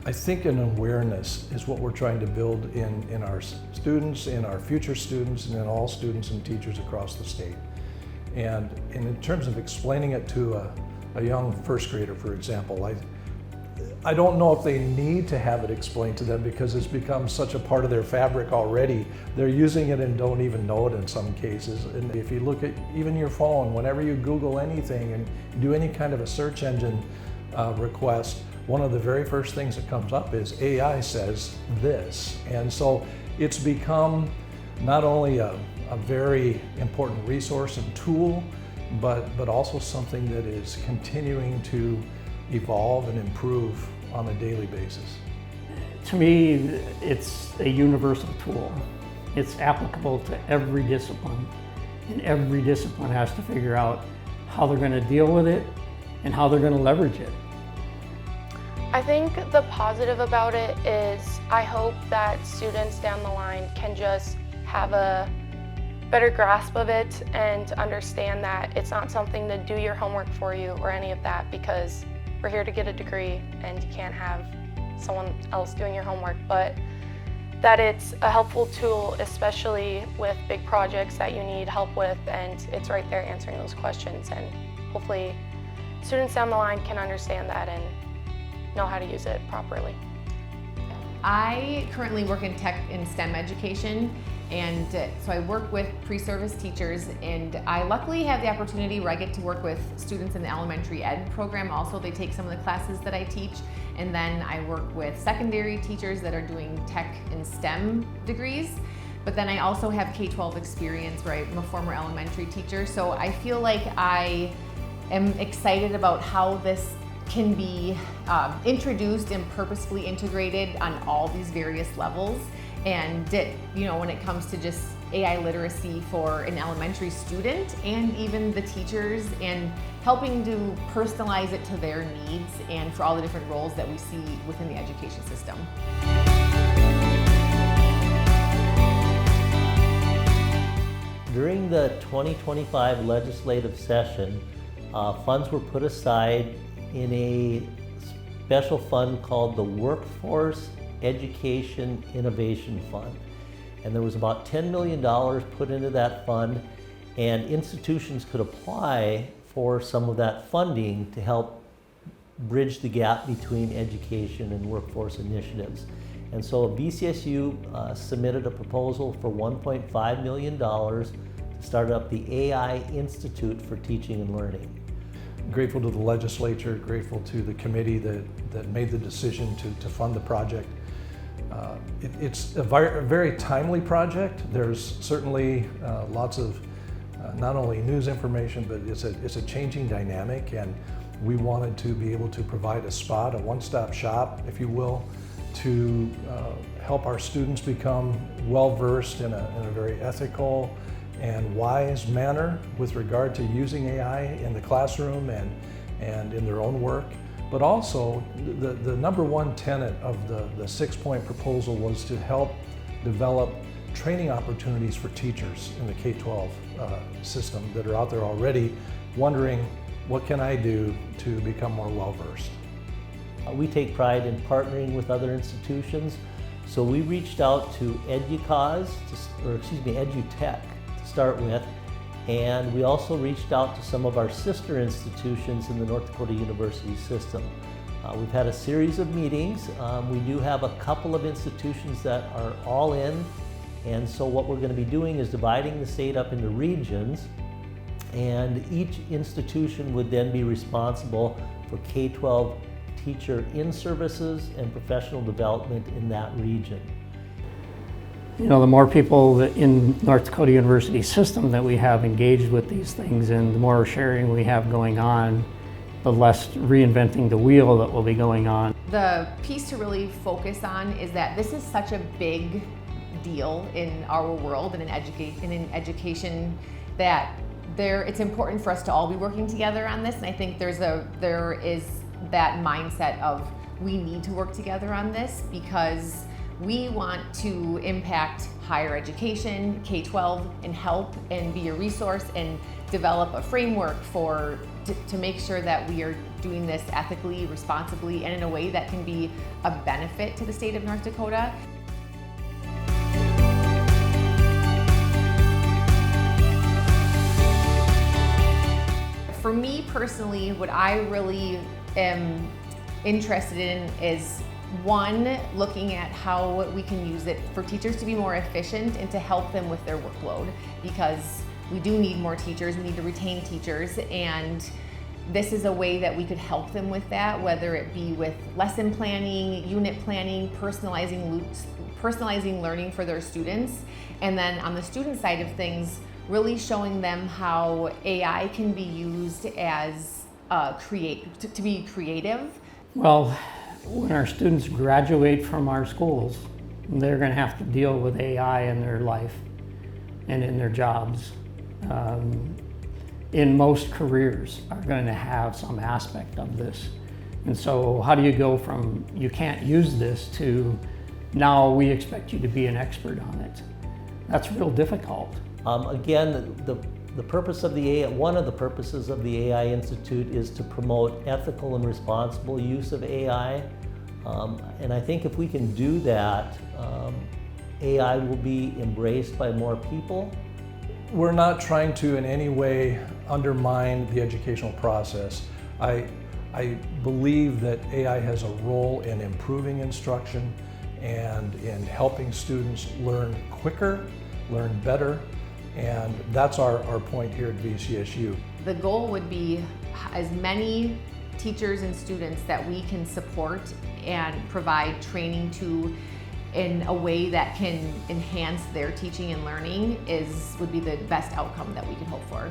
I think an awareness is what we're trying to build in our students, in our future students, and in all students and teachers across the state. And in terms of explaining it to a young first grader, for example, I don't know if they need to have it explained to them because it's become such a part of their fabric already. They're using it and don't even know it in some cases. And if you look at even your phone, whenever you Google anything and do any kind of a search engine request, one of the very first things that comes up is AI says this. And so it's become not only a very important resource and tool, but also something that is continuing to evolve and improve on a daily basis. To me, it's a universal tool. It's applicable to every discipline, and every discipline has to figure out how they're going to deal with it and how they're going to leverage it. I think the positive about it is I hope that students down the line can just have a better grasp of it and understand that it's not something to do your homework for you or any of that, because we're here to get a degree and you can't have someone else doing your homework, but that it's a helpful tool, especially with big projects that you need help with, and it's right there answering those questions, and hopefully students down the line can understand that and know how to use it properly. I currently work in tech and STEM education, and so I work with pre-service teachers, and I luckily have the opportunity where I get to work with students in the elementary ed program also. They take some of the classes that I teach, and then I work with secondary teachers that are doing tech and STEM degrees. But then I also have K-12 experience where I'm a former elementary teacher, so I feel like I am excited about how this can be introduced and purposefully integrated on all these various levels. And when it comes to just AI literacy for an elementary student and even the teachers, and helping to personalize it to their needs and for all the different roles that we see within the education system. During the 2025 legislative session, funds were put aside in a special fund called the Workforce Education Innovation Fund. And there was about $10 million put into that fund, and institutions could apply for some of that funding to help bridge the gap between education and workforce initiatives. And so BCSU submitted a proposal for $1.5 million to start up the AI Institute for Teaching and Learning. Grateful to the legislature, grateful to the committee that made the decision to fund the project. It's a very timely project. There's certainly lots of not only news information, but it's a changing dynamic, and we wanted to be able to provide a spot, a one-stop shop, if you will, to help our students become well-versed in a very ethical and wise manner with regard to using AI in the classroom and in their own work. But also, the number one tenet of the 6-point proposal was to help develop training opportunities for teachers in the K-12 system that are out there already wondering, what can I do to become more well-versed? We take pride in partnering with other institutions, so we reached out to EDUTech to start with, and we also reached out to some of our sister institutions in the North Dakota University system. We've had a series of meetings. We do have a couple of institutions that are all in, and so what we're going to be doing is dividing the state up into regions, and each institution would then be responsible for K-12 teacher in-services and professional development in that region. You know, the more people in North Dakota University system that we have engaged with these things, and the more sharing we have going on, the less reinventing the wheel that will be going on. The piece to really focus on is that this is such a big deal in our world and in education that it's important for us to all be working together on this. And I think there is that mindset of we need to work together on this because we want to impact higher education, K-12, and help and be a resource and develop a framework to make sure that we are doing this ethically, responsibly, and in a way that can be a benefit to the state of North Dakota. For me personally, what I really am interested in is one, looking at how we can use it for teachers to be more efficient and to help them with their workload, because we do need more teachers, we need to retain teachers, and this is a way that we could help them with that, whether it be with lesson planning, unit planning, personalizing learning for their students, and then on the student side of things, really showing them how AI can be used as to be creative. Well, when our students graduate from our schools, they're going to have to deal with AI in their life and in their jobs. In most careers are going to have some aspect of this. And so how do you go from you can't use this to now we expect you to be an expert on it? That's real difficult. Again, the purpose of the AI, one of the purposes of the AI Institute is to promote ethical and responsible use of AI. And I think if we can do that, AI will be embraced by more people. We're not trying to in any way undermine the educational process. I believe that AI has a role in improving instruction and in helping students learn quicker, learn better, and that's our point here at VCSU. The goal would be as many teachers and students that we can support and provide training to in a way that can enhance their teaching and learning would be the best outcome that we can hope for.